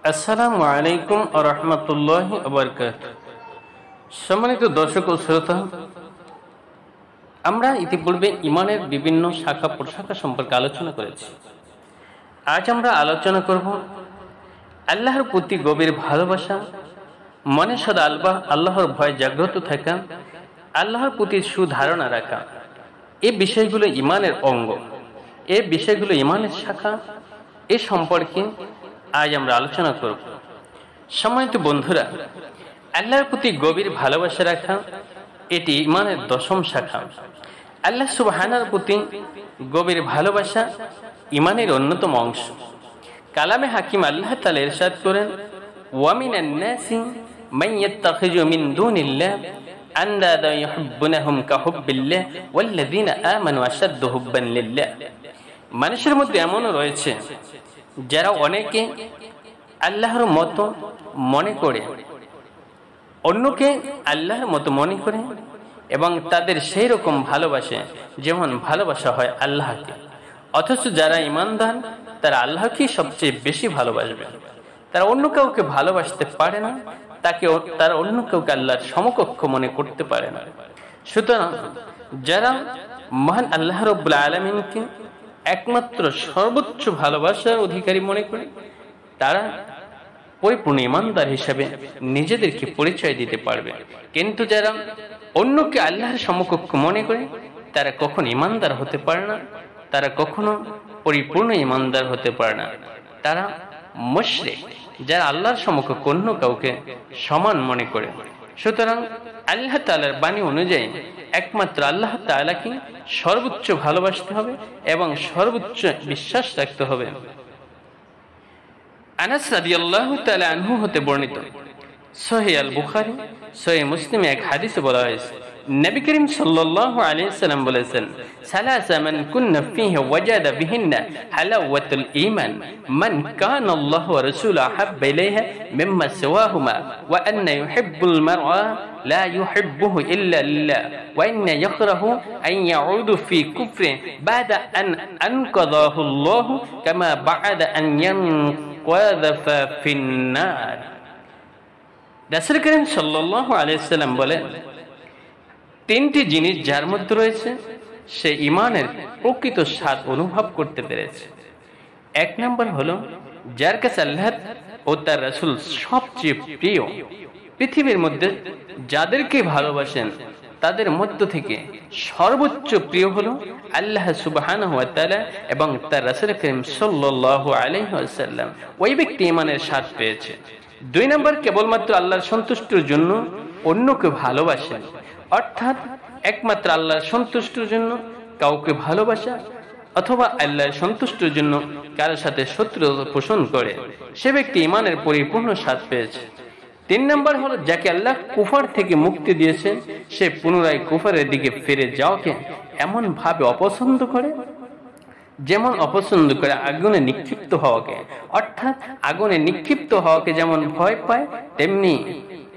আসসালামু আলাইকুম ওয়া রাহমাতুল্লাহি ওয়া বারাকাতুহু। সম্মানিত দর্শক ও শ্রোতা, আমরা ইতিপূর্বে ঈমানের বিভিন্ন শাখা প্রশাখা সম্পর্কে আলোচনা করেছি। আজ আমরা আলোচনা করব আল্লাহর প্রতি গভীর ভালোবাসা, মনে সদা আল্লাহর ভয় জাগ্রত থাকা, আল্লাহর প্রতি সুধারণা রাখা। এই বিষয়গুলো ঈমানের অঙ্গ, এই বিষয়গুলো ঈমানের শাখা। এ সম্পর্কে আজ আমরা আলোচনা করব। সম্মানিত বন্ধুরা, আল্লাহর প্রতি গভীর ভালোবাসা রাখা এটি ঈমানের দশম শাখা। আল্লাহ সুবহানাহু প্রতি গভীর ভালোবাসা ঈমানের অন্যতম অংশ। কালামে হাকিম আল্লাহ তাআলা ইরশাদ করেন, ওয়া মিনান নাসি মান ইয়াত্তাখিযু মিন দুনিল্লাহ আনদাদা ইউহিব্বুনাহুম কাহুব্বিল্লাহ ওয়াল্লাযীনা আমানু আশাদ্দু হুব্বান লিল্লাহ। মানুষের মধ্যে এমনও রয়েছে যারা অনেকে আল্লাহর মতো মনে করে, অন্যকে আল্লাহর মতো মনে করে এবং তাদের সেই রকম ভালোবাসে যেমন ভালোবাসা হয় আল্লাহকে। অথচ যারা ঈমানদার তারা আল্লাহকে সবচেয়ে বেশি ভালোবাসবে। তারা অন্য কাউকে ভালোবাসতে পারে না, তারা অন্য কাউকে আল্লাহর সমকক্ষ মনে করতে পারে না। সুতরাং যারা মহান আল্লাহ রাব্বুল আলামিনকে একমাত্র সর্বোচ্চ ভালোবাসার অধিকারী মনে করে, তারা পরিপূর্ণ ঈমানদার হিসাবে নিজেদেরকে পরিচয় দিতে পারবে। কিন্তু যারা অন্যকে আল্লাহর সমকক্ষ মনে করে, তারা কখনো ঈমানদার হতে পারে না, তারা কখনো পরিপূর্ণ ঈমানদার হতে পারে না। তারা মুশরিক, যারা আল্লাহর সমকক্ষ অন্য কাউকে সমান মনে করে। সুতরাং আল্লাহ তাআলার বাণী অনুযায়ী একমাত্র আল্লাহ তাআলাকে সর্বোচ্চ ভালোবাসতে হবে এবং সর্বোচ্চ বিশ্বাস রাখতে হবে। আনাস রাদিয়াল্লাহু তাআলা আনহু হতে বর্ণিত সহিহ আল বুখারী, সহিহ মুসলিমে এক হাদিসে বলা হয়েছে, নবী করিম সাল্লাল্লাহু আলাইহি সাল্লাম বলেছেন, সালাসা মান কুন্না ফীহি ওয়াজাদা বিহিন্না হালাওয়াতুল ঈমান মান কানা আল্লাহু ওয়া রাসূলুহু আহাব্বা ইলাইহি মিম্মা সিওয়াহুমা ওয়া আন্না ইউহিব্বুল মারআ লা ইউহিব্বুহু ইল্লা লিল্লাহ ওয়া ইন্না ইয়াকরাহু আন ইয়াউদু ফী কুফরি বা'দা আন আনকাযাহু আল্লাহু কামা বা'দা আন ইয়ানকাযা ফিন নার। রাসূল করিম সাল্লাল্লাহু আলাইহি সাল্লাম বলেন, তিনটি জিনিস যার মধ্যে রয়েছে সে ঈমানের প্রকৃত স্বাদ অনুভব করতে পেরেছে। এক নম্বর হলো, যার কাছে আল্লাহ ও তার রাসূল সবচেয়ে প্রিয়। পৃথিবীর মধ্যে যাদেরকে ভালোবাসেন তাদের মধ্য থেকে সর্বোচ্চ প্রিয় হলো আল্লাহ সুবহানাহু ওয়া তাআলা এবং তার রাসূল করিম সাল্লাল্লাহু আলাইহি ওয়াসাল্লাম। ওই ব্যক্তি ঈমানের স্বাদ পেয়েছে। দুই নম্বর, কেবলমাত্র আল্লাহর সন্তুষ্টির জন্য অন্যকে ভালোবাসেন, অর্থাৎ একমাত্র আল্লাহর সন্তুষ্টির জন্য কাউকে ভালোবাসা অথবা আল্লাহর সন্তুষ্টির জন্য কারোর সাথে শত্রুতা পোষণ করে, সে ব্যক্তি ঈমানের পরিপূর্ণ স্বাদ পেয়েছে। তিন নম্বর হলো, যাকে আল্লাহ কুফর থেকে মুক্তি দিয়েছেন সে পুনরায় কুফরের দিকে ফিরে যাওয়াকে এমন ভাবে অপছন্দ করে যেমন অপছন্দ করে আগুনে নিক্ষিপ্ত হওয়াকে, অর্থাৎ আগুনে নিক্ষিপ্ত হওয়াকে যেমন ভয় পায় তেমনি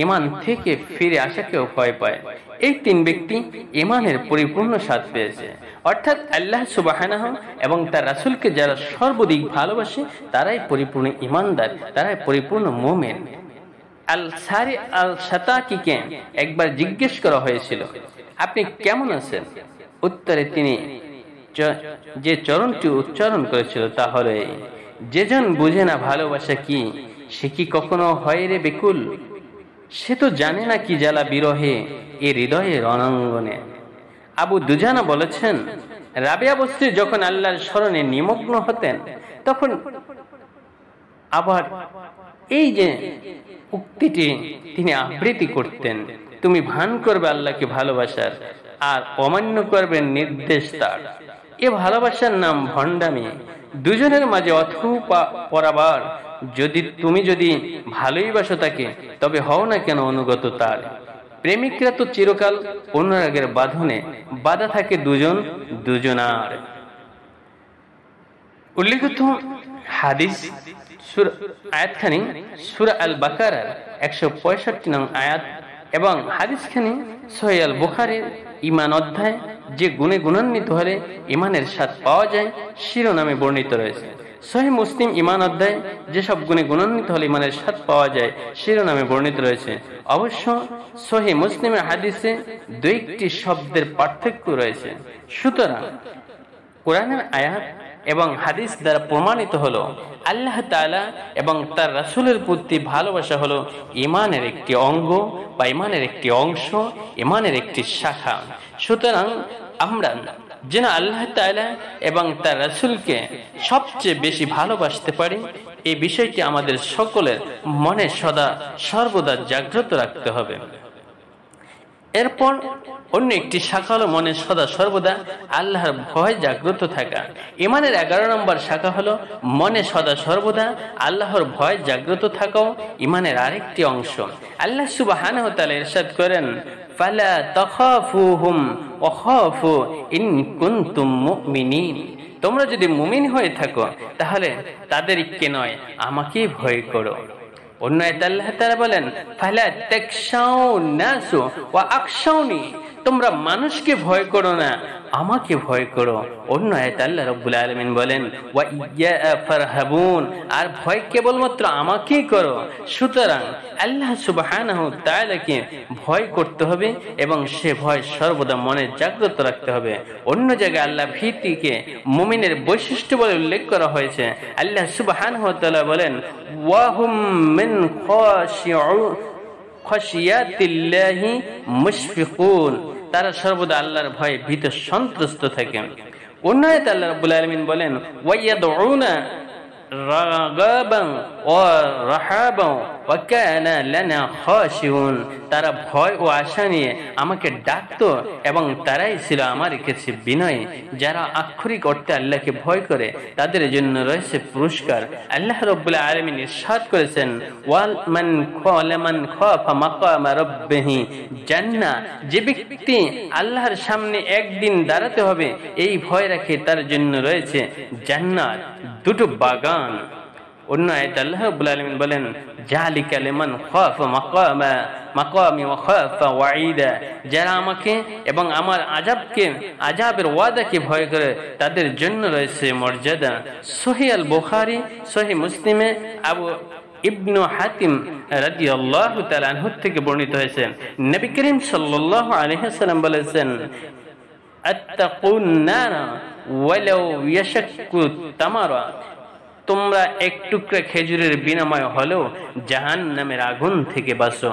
ঈমান থেকে ফিরে আসাকেও ভয় পায়। এই তিন ব্যক্তি ঈমানের পরিপূর্ণ স্বাদ পেয়েছে, অর্থাৎ আল্লাহ সুবহানাহু এবং তার রাসূলকে যারা সর্বাধিক ভালোবাসে তারাই পরিপূর্ণ ঈমানদার, তারাই পরিপূর্ণ মুমিন। আল সারি আল শাতাকিকে একবার জিজ্ঞেস করা হয়েছিল, আপনি কেমন আছেন? উত্তরে তিনি যে চরণটি উচ্চারণ করেছিল তা হলো এই, যেজন বুঝে না ভালোবাসা কি সে কি কখনো হয় রে বেকুল, সে তো জানে না কি জ্বালা বিরহে এ হৃদয়ে রণাঙ্গনে। আবু দুজানা বলেছেন, রাবিয়া বস্রী যখন আল্লাহর স্মরণে নিমগ্ন হতেন তখন আবার এই যে উক্তিটি তিনি আবৃত্তি করতেন, তুমি ভান করবে আল্লাহকে ভালোবাসার আর অমান্য করবে নির্দেশ তার। এ ভালোবাসার নাম ভণ্ডামি। দুজনের মাঝে অথবা পরাবার, তুমি যদি ভালোই বাসো তাকে তবে হও না কেন অনুগত তার। প্রেমিকরা তো চিরকাল অনুরাগের বাঁধনে বাঁধা থাকে দুজনার। উল্লেখিত হাদিস আয়াতখানি সূরা আল বাকারার 165 নং আয়াত এবং হাদিসখানি সহিহ আল বুখারীর ঈমান অধ্যায় যে গুণে গুণান্বিত হলে ঈমানের স্বাদ পাওয়া যায় শিরোনামে বর্ণিত রয়েছে। সহিহ মুসলিম ঈমান অধ্যায় যেসব গুণে গুণান্বিত হলে ঈমানের স্বাদ পাওয়া যায় শিরোনামে বর্ণিত রয়েছে। অবশ্য সহিহ মুসলিমের হাদিসে দুইটি শব্দের পার্থক্য রয়েছে। সুতরাং কোরআনের আয়াত এবং হাদিস দ্বারা প্রমাণিত হলো আল্লাহ তাআলা এবং তার রাসূলের প্রতি ভালোবাসা হলো ঈমানের একটি অঙ্গ বা ঈমানের একটি অংশ, ঈমানের একটি শাখা। সুতরাং আমরা যেন আল্লাহ তাআলা এবং তার রাসূলকে সবচেয়ে বেশি ভালোবাসতে পারি এই বিষয়টি আমাদের সকলের মনে সদা সর্বদা জাগ্রত রাখতে হবে। এরপর অন্য একটি শাখা হলো মনে সদা সর্বদা আল্লাহর ভয় জাগ্রত থাকা। ঈমানের 11 নম্বর শাখা হলো মনে সদা সর্বদা আল্লাহর ভয় জাগ্রত থাকাও ঈমানের আরেকটি অংশ। আল্লাহ সুবহানাহু ওয়া তাআলা ইরশাদ করেন, ফালা তাখাফুহুম ওয়া খাফু ইন কুনতুম মুমিনিন। তোমরা যদি মুমিন হয়ে থাকো তাহলে তাদেরকে নয় আমাকেই ভয় করো। অন্য আয়াতে আল্লাহ তাআলা বলেন, ফালা তাকশাউন নাসু ওয়া আখশাউনি। তোমরা মানুষকে ভয় করো না, আমাকে ভয় করো। অন্য আয়াতে আল্লাহ রাব্বুল আলামিন বলেন, ওয়া ইয়্যা ফারহাবুন। আর ভয় কেবলমাত্র আমাকেই করো। সুতরাং আল্লাহ সুবহানাহু ওয়া তাআলাকে ভয় করতে হবে এবং সে ভয় সর্বদা মনে জাগ্রত রাখতে হবে। অন্য জায়গায় আল্লাহ ভীতিকে মুমিনের বৈশিষ্ট্য বলে উল্লেখ করা হয়েছে। আল্লাহ সুবহানাহু ওয়া তাআলা বলেন, ওয়া হুম মিন খাশিয়াতিল্লাহি মুশফিকুন। তারা সর্বদা আল্লাহর ভয়ে ভীত সন্ত্রস্ত থাকে। অন্য আয়াতে আল্লাহ রাব্বুল আলামিন বলেন, ওয়া ইয়াদউনা রাগাবান ওয়া রাহাবান ওয়া কানা লানা খাশিউন। তারা ভয় ও আশা নিয়ে আমাকে ডাকতো এবং তারাই ছিল আমার কাছে বিনয়ী। যারা আক্ষরিক অর্থে আল্লাহকে ভয় করে তাদের জন্য রয়েছে পুরস্কার। আল্লাহ রাব্বুল আলামিন ইরশাদ করেছেন, ওয়াল মান খাফা মাকামা রাব্বিহি জান্নাহ। যে ব্যক্তি আল্লাহর সামনে একদিন দাঁড়াতে হবে এই ভয় রাখে তার জন্য রয়েছে জান্নাত, দুটো বাগান। অন্য আয়াতে আল্লাহ রাব্বুল আলামিন বলেন, যালিকা লিমান খাফা মাকামি ওয়া খাফা ওয়াঈদা। যারা আমাকে এবং আমার আযাবের ওয়াদাকে ভয় করে তাদের জন্য রয়েছে মর্যাদা। সহিহ আল বুখারী, সহিহ মুসলিমে আবু ইবনু হাতিম রাদিয়াল্লাহু তাআলা আনহু থেকে বর্ণিত হয়েছে, নবী করিম সাল্লাল্লাহু আলাইহি ওয়াসাল্লাম বলেছেন, আত্তাকুন নারা ওয়ালাউ ইয়াশাক্কু তামারা। তোমরা এক টুকরা খেজুরের বিনিময়ে হলেও জাহান্নামের আগুন থেকে বাঁচো।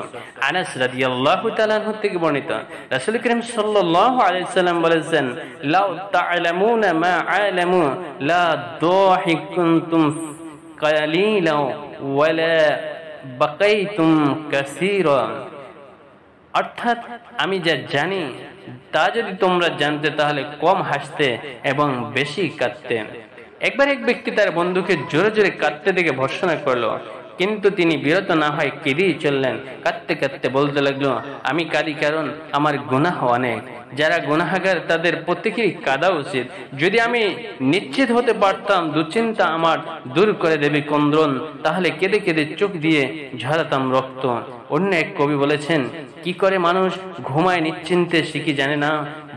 আনাস রাদিয়াল্লাহু তাআলা আনহু থেকে বর্ণিত, রাসূল করিম সাল্লাল্লাহু আলাইহি ওয়াসাল্লাম বলেছেন, লাউ তা'লামুনা মা আ'লামু লা দাহিকুনতুম কালিলা ওয়ালা বাকাইতুম কাসীরা। অর্থাৎ আমি যা জানি তা যদি তোমরা জানতে তাহলে কম হাসতে এবং বেশি কাঁদতে। একবার এক ব্যক্তি তার বন্ধুকে জোরে জোরে কাঁদতে দেখে ভর্ৎসনা করলো, কিন্তু তিনি বিরত না হয় কেঁদেই চললেন। কাঁদতে কাঁদতে বলতে লাগলো, আমি কাঁদি কারণ আমার গুনাহ অনেক। যারা গুনাহগার তাদের প্রত্যেকেই কাঁদা উচিত। যদি আমি নিশ্চিত হতে পারতাম দুশ্চিন্তা আমার দূর করে দেবে ক্রন্দন, তাহলে কেঁদে কেঁদে চোখ দিয়ে ঝরাতাম রক্ত। অন্য এক কবি বলেছেন, কি করে মানুষ ঘুমায় নিশ্চিন্তে সে কি জানে না,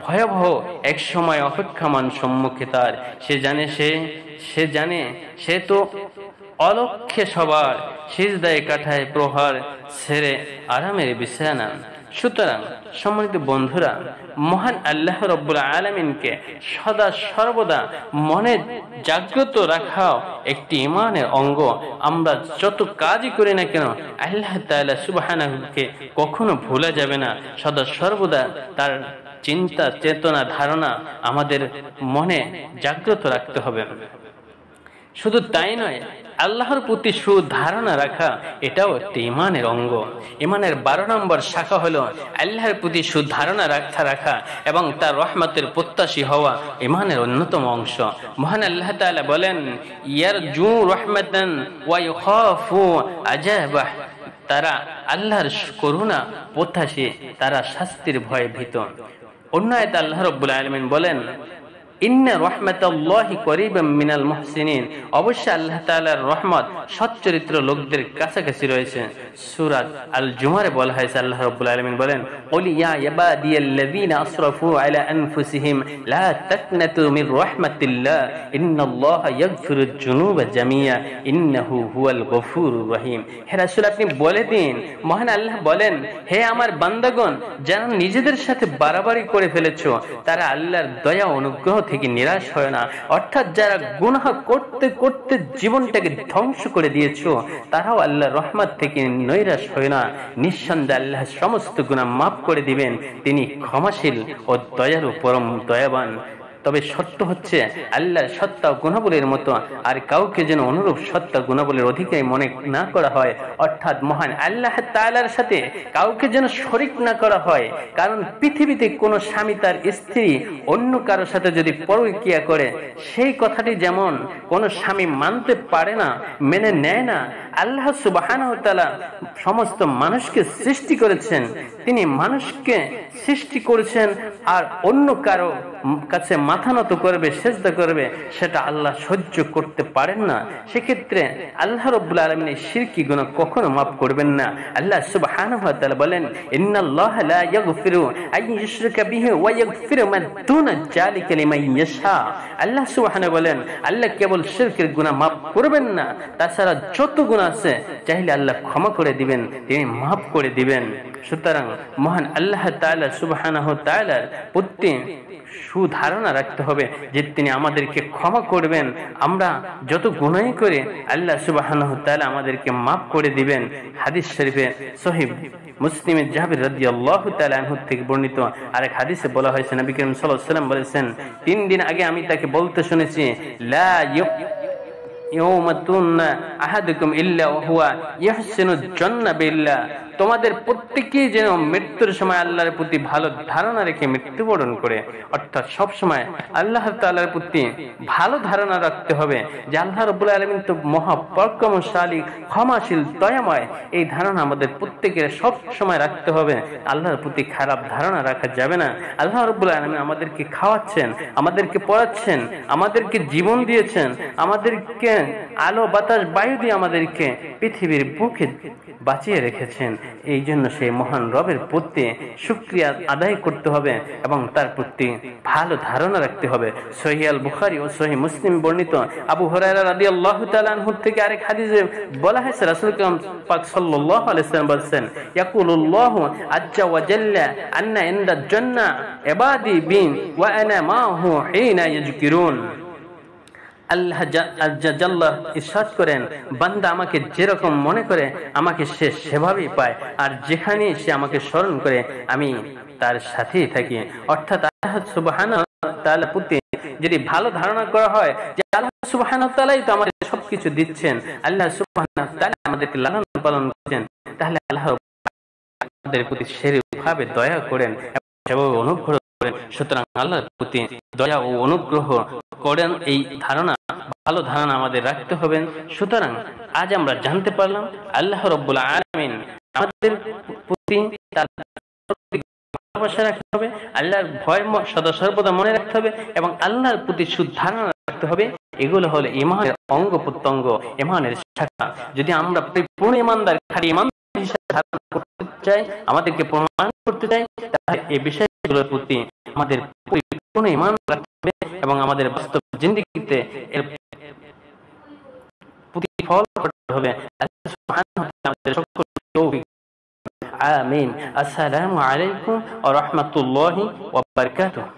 ভয়াবহ এক সময় অপেক্ষামান সম্মুখে তার। সে জানে সে তো অলক্ষ্যে সবার সিজদায় কাটায় প্রহার ছেড়ে আরামের বিছানা। সুতরাং সম্মানিত বন্ধুরা, মহান আল্লাহ রাব্বুল আলামিনকে সদা সর্বদা মনে জাগ্রত রাখা একটি ঈমানের অঙ্গ। আমরা যত কাজই করি না কেন আল্লাহ তাআলা সুবহানাহুকে কখনো ভোলা যাবে না। সদা সর্বদা তার চিন্তা চেতনা ধারণা আমাদের মনে জাগ্রত রাখতে হবে। শুধু তাই নয়, আল্লাহর প্রতি সুধারণা রাখা এটাও একটি ঈমানের অঙ্গ। ঈমানের 12 নম্বর শাখা হলো আল্লাহর প্রতি সুধারণা রাখা এবং তার রহমতের প্রত্যাশী হওয়া ঈমানের অন্যতম অংশ। মহান আল্লাহ তাআলা বলেন, ইয়ারজু রাহমাতান ওয়া ইখাফু আযাবাহ। তারা আল্লাহর করুণা প্রত্যাশী, তারা শাস্তির ভয়ে ভীত। অন্য আয়াতে আল্লাহ রাব্বুল আলামিন বলেন, ইন্না রাহমাতাল্লাহি করিবাম মিনাল মুহসিনিন। অবশ্যই আল্লাহ তাআলার রহমত সচ্চরিত্র লোকদের কাছাকাছি রয়েছে। সূরা আল জুমারে বলা হয়েছে, আল্লাহ রাব্বুল আলামিন বলেন, কুল ইয়া ইবাদিয়াল্লাযীনা আসরাফু আলা আনফুসিহিম লা তাকনাতু মির রাহমাতিল্লাহ ইন্নাল্লাহা ইয়াগফিরুয যুনুবা জামিয়া ইন্নাহু হুয়াল গফুরুর রহিম। হে রাসূল, আপনি বলে দিন, মহান আল্লাহ বলেন, হে আমার বান্দাগণ, যারা নিজেদের সাথে বাড়াবাড়ি করে ফেলেছো তারা আল্লাহর দয়া অনুগ্রহ থেকে নিরাশ হয় না। অর্থাৎ যারা গুনাহ করতে করতে জীবনটাকে ধ্বংস করে দিয়েছো তারাও আল্লাহর রহমত থেকে নৈরাশ হয় না। নিঃসন্দেহে আল্লাহ সমস্ত গুনাহ মাফ করে দিবেন, তিনি ক্ষমাশীল ও দয়ালু পরম দয়াবান। তবে সত্য হচ্ছে আল্লাহর সত্তা গুণাবলীর মতো আর কাউকে যেন অনুরূপ সত্তা গুণাবলীর অধিকারী মনে না করা হয়। অর্থাৎ মহান আল্লাহ তাআলার সাথে কাউকে যেন শরীক না করা হয়। কারণ পৃথিবীতে কোনো স্বামী তার স্ত্রী অন্য কারোর সাথে যদি পরকীয়া করে, সেই কথাটি যেমন কোনো স্বামী মানতে পারে না, মেনে নেয় না, আল্লাহ সুবহানাহু ওয়া তাআলা সমস্ত মানুষকে সৃষ্টি করেছেন, তিনি মানুষকে সৃষ্টি করেছেন আর অন্য কারো কাছে মাথা নত করবে, সেজদা করবে, সেটা আল্লাহ সহ্য করতে পারেন না। সেক্ষেত্রে আল্লাহ রাব্বুল আলামিন শিরকি গুনাহ কখনো মাফ করবেন না। আল্লাহ সুবহানাহু ওয়া তাআলা বলেন, ইন্নাল্লাহা লা ইয়াগফিরু আন ইউশরাকা বিহি ওয়া ইয়াগফিরু মা দুনা যালিকা লিমান ইয়াশা। আল্লাহ সুবহানাহু বলেন, আল্লাহ কেবল শিরকের গুনাহ মাফ করবেন না, তাছাড়া যত গুনাহ আছে চাইলে আল্লাহ ক্ষমা করে দিবেন, তিনি মাফ করে দিবেন। সুতরাং মহান আল্লাহ তাআলা সুবহানাহু ওয়া তাআলার প্রতি সুধারণা রাখতে হবে যে তিনি আমাদেরকে ক্ষমা করবেন। আমরা যত গুনাহ করি আল্লাহ সুবহানাহু ওয়া তাআলা আমাদেরকে মাফ করে দিবেন। হাদিস শরীফে সহিহ মুসলিমে জাবির রাদিয়াল্লাহু তাআলা আনহু থেকে বর্ণিত আরেক হাদিসে বলা হয়েছে, নবী করিম সাল্লাল্লাহু আলাইহি ওয়াসাল্লাম বলেছেন, 3 দিন আগে আমি তাকে বলতে শুনেছি, লা ইয়াউমাতুন্না আহাদুকুম ইল্লা ওয়া হুয়া ইয়াহসিনু জান্না বিল্লাহ। তোমাদের প্রত্যেকেই যেন মৃত্যুর সময় আল্লাহর প্রতি ভালো ধারণা রেখে মৃত্যুবরণ করে। অর্থাৎ সব সময় আল্লাহ তাআলার প্রতি ভালো ধারণা রাখতে হবে যে আল্লাহ রাব্বুল আলামিন তো মহাপরাক্রমশালী, ক্ষমাশীল, দয়াময়। এই ধারণা আমাদের প্রত্যেকের সব সময় রাখতে হবে। আল্লাহর প্রতি খারাপ ধারণা রাখা যাবে না। আল্লাহ রাব্বুল আলামিন আমাদেরকে খাওয়াচ্ছেন, আমাদেরকে পড়াচ্ছেন, আমাদেরকে জীবন দিয়েছেন, আমাদেরকে আলো বাতাস বায়ু দিয়ে আমাদেরকে পৃথিবীর বুকে বাঁচিয়ে রেখেছেন। এই জন্য সেই মহান রবের প্রতি শুকরিয়া আদায় করতে হবে এবং তার প্রতি ভালো ধারণা রাখতে হবে। সহিহ আল বুখারী ও সহিহ মুসলিম বর্ণিত আবু হুরায়রা রাদিয়াল্লাহু তাআলা আনহু থেকে আরেক হাদিসে বলা হয়েছে, রাসূল পাক সাল্লাল্লাহু আলাইহি ওয়াসাল্লাম বলেছেন, ইয়াকুলুল্লাহু আজ্জা ওয়া জাল্লা আন্না ইনদা জান্নাহ ইবাদি বিন ওয়া আনা মাহু হিনা ইয়াজকিরুন। আল্লাহ জাল্লাহ ইরশাদ করেন, বান্দা আমাকে যেরকম মনে করে আমাকে সে সেভাবেই পায়, আর যেখানে সে আমাকে স্মরণ করে আমি তার সাথেই থাকি। অর্থাৎ আল্লাহ সুবহানাহু ওয়া তাআলার প্রতি যদি ভালো ধারণা করা হয় যে আল্লাহ সুবহানাহু ওয়া তাআলাই তো আমাদের সবকিছু দিচ্ছেন, আল্লাহ সুবহানাহু ওয়া তাআলা আমাদেরকে লালন পালন করছেন, তাহলে আল্লাহ আমাদের প্রতি সেরূপভাবে দয়া করেন এবং অনুগ্রহ করেন। সুতরাং আল্লাহর প্রতি দয়া ও অনুগ্রহ করেন, এই ধারণা, ভালো ধারণা আমাদের রাখতে হবে। সুতরাং আজ আমরা জানতে পারলাম আল্লাহ রাব্বুল আলামিন আমাদের প্রতি তার ভালোবাসা রাখতে হবে, আল্লাহর ভয় সদা সর্বদা মনে রাখতে হবে এবং আল্লাহর প্রতি সুধারণা রাখতে হবে। এগুলো হলো ঈমানের অঙ্গ প্রত্যঙ্গ, ঈমানের শাখা। যদি আমরা পূর্ণ ঈমানদার, খাঁটি ঈমানদার হিসেবে ধারণা করতে চাই, আমাদেরকে প্রমাণ করতে চাই, তাহলে এই বিষয়গুলোর প্রতি আমাদের পরিপূর্ণ ঈমান রাখতে হবে এবং আমাদের বাস্তব জিন্দেগিতে এর প্রতিফল করতে হবে। আল্লাহ সুবহানাহু ওয়া তাআলা আমাদের সকলকে তৌফিক। আমিন। আসসালামু আলাইকুম ওয়া রাহমাতুল্লাহি ওয়া বারাকাতুহু।